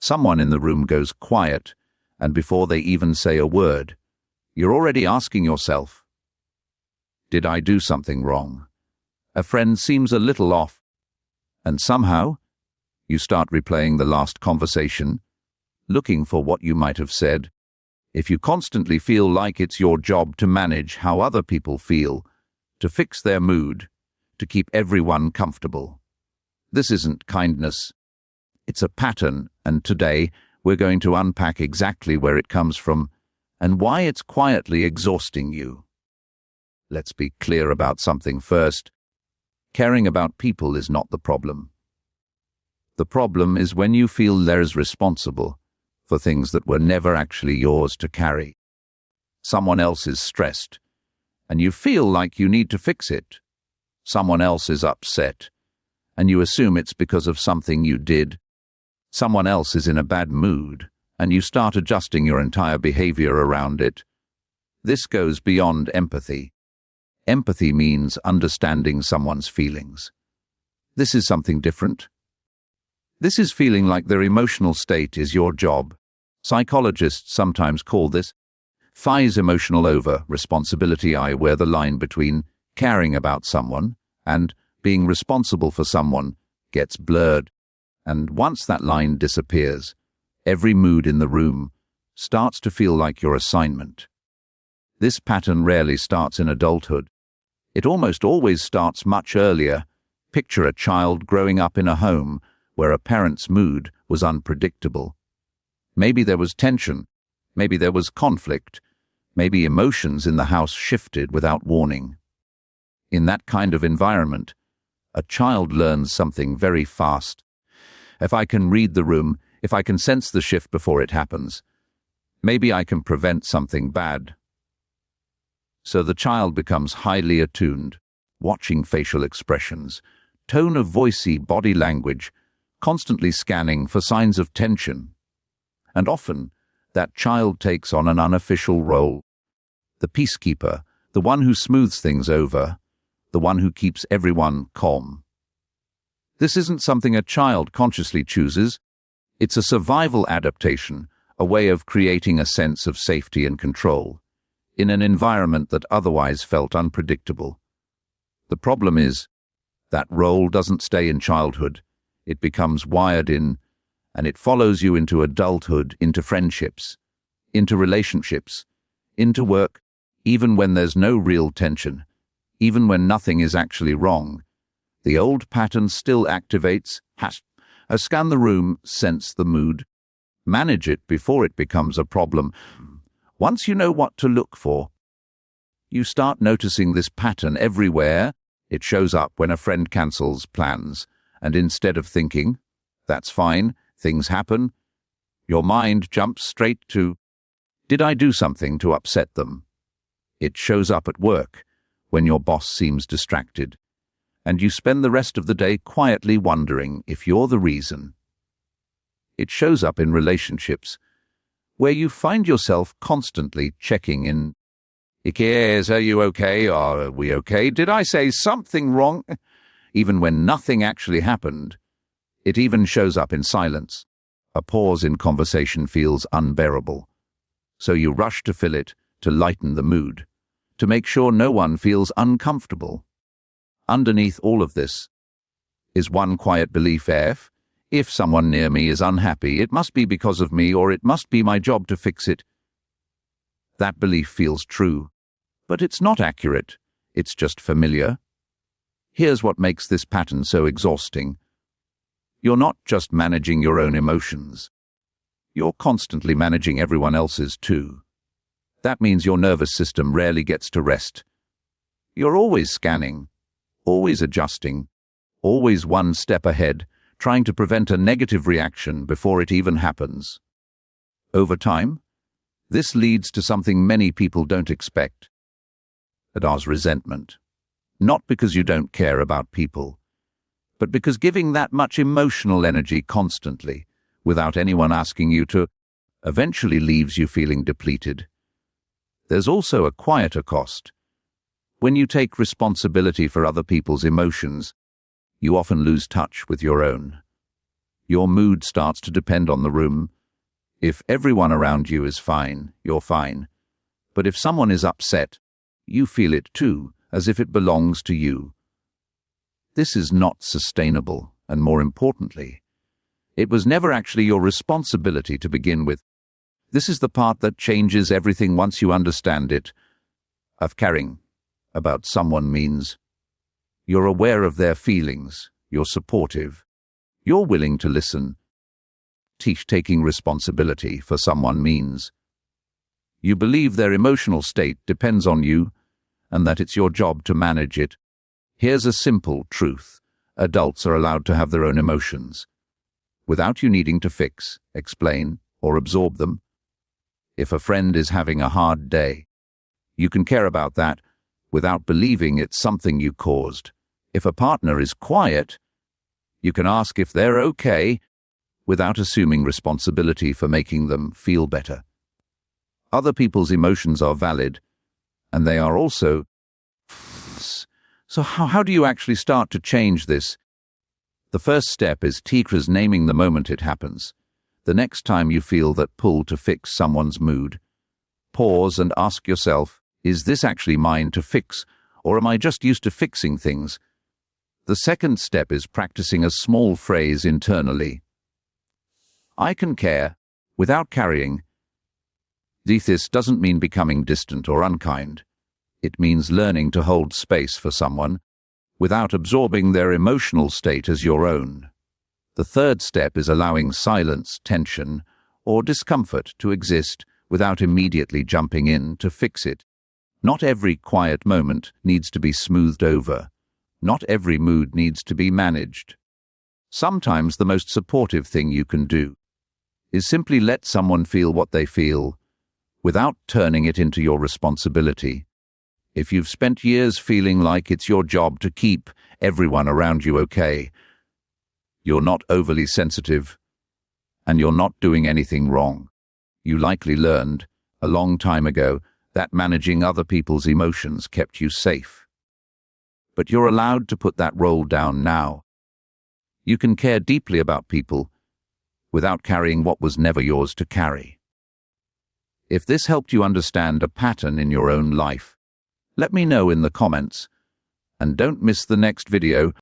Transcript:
Someone in the room goes quiet, and before they even say a word, you're already asking yourself, did I do something wrong? A friend seems a little off, and somehow you start replaying the last conversation, looking for what you might have said. If you constantly feel like it's your job to manage how other people feel, to fix their mood, to keep everyone comfortable, this isn't kindness. It's a pattern, and today we're going to unpack exactly where it comes from and why it's quietly exhausting you. Let's be clear about something first. Caring about people is not the problem. The problem is when you feel they're responsible for things that were never actually yours to carry. Someone else is stressed, and you feel like you need to fix it. Someone else is upset, and you assume it's because of something you did. Someone else is in a bad mood, and you start adjusting your entire behavior around it. This goes beyond empathy. Empathy means understanding someone's feelings. This is something different. This is feeling like their emotional state is your job. Psychologists sometimes call this FI's emotional over-responsibility, where the line between caring about someone and being responsible for someone gets blurred. And once that line disappears, every mood in the room starts to feel like your assignment. This pattern rarely starts in adulthood. It almost always starts much earlier. Picture a child growing up in a home where a parent's mood was unpredictable. Maybe there was tension, maybe there was conflict, maybe emotions in the house shifted without warning. In that kind of environment, a child learns something very fast. If I can read the room, if I can sense the shift before it happens, maybe I can prevent something bad. So the child becomes highly attuned, watching facial expressions, tone of voicey body language, constantly scanning for signs of tension. And often, that child takes on an unofficial role. The peacekeeper, the one who smooths things over, the one who keeps everyone calm. This isn't something a child consciously chooses. It's a survival adaptation, a way of creating a sense of safety and control in an environment that otherwise felt unpredictable. The problem is, that role doesn't stay in childhood. It becomes wired in, and it follows you into adulthood, into friendships, into relationships, into work, even when there's no real tension, even when nothing is actually wrong. The old pattern still activates. Scan the room, sense the mood, manage it before it becomes a problem. Once you know what to look for, you start noticing this pattern everywhere. It shows up when a friend cancels plans, and instead of thinking, that's fine, things happen, your mind jumps straight to, did I do something to upset them? It shows up at work, when your boss seems distracted, and you spend the rest of the day quietly wondering if you're the reason. It shows up in relationships, where you find yourself constantly checking in. Are you okay? Are we okay? Did I say something wrong? Even when nothing actually happened. It even shows up in silence. A pause in conversation feels unbearable. So you rush to fill it, to lighten the mood, to make sure no one feels uncomfortable. Underneath all of this is one quiet belief: if someone near me is unhappy, it must be because of me, or it must be my job to fix it. That belief feels true, but it's not accurate. It's just familiar. Here's what makes this pattern so exhausting. You're not just managing your own emotions. You're constantly managing everyone else's too. That means your nervous system rarely gets to rest. You're always scanning, always adjusting, always one step ahead, trying to prevent a negative reaction before it even happens. Over time, this leads to something many people don't expect. That's resentment. Not because you don't care about people, but because giving that much emotional energy constantly, without anyone asking you to, eventually leaves you feeling depleted. There's also a quieter cost. When you take responsibility for other people's emotions, you often lose touch with your own. Your mood starts to depend on the room. If everyone around you is fine, you're fine. But if someone is upset, you feel it too, as if it belongs to you. This is not sustainable, and more importantly, it was never actually your responsibility to begin with. This is the part that changes everything once you understand it. Of caring about someone means you're aware of their feelings, you're supportive, you're willing to listen. Taking responsibility for someone means you believe their emotional state depends on you and that it's your job to manage it. Here's a simple truth. Adults are allowed to have their own emotions, without you needing to fix, explain, or absorb them. If a friend is having a hard day, you can care about that without believing it's something you caused. If a partner is quiet, you can ask if they're okay without assuming responsibility for making them feel better. Other people's emotions are valid, and they are also. So how do you actually start to change this? The first step is naming the moment it happens. The next time you feel that pull to fix someone's mood, pause and ask yourself, is this actually mine to fix, or am I just used to fixing things? The second step is practicing a small phrase internally. I can care, without carrying. This doesn't mean becoming distant or unkind. It means learning to hold space for someone without absorbing their emotional state as your own. The third step is allowing silence, tension, or discomfort to exist without immediately jumping in to fix it. Not every quiet moment needs to be smoothed over. Not every mood needs to be managed. Sometimes the most supportive thing you can do is simply let someone feel what they feel without turning it into your responsibility. If you've spent years feeling like it's your job to keep everyone around you okay, you're not overly sensitive, and you're not doing anything wrong. You likely learned, a long time ago, that managing other people's emotions kept you safe. But you're allowed to put that role down now. You can care deeply about people without carrying what was never yours to carry. If this helped you understand a pattern in your own life, let me know in the comments, and don't miss the next video.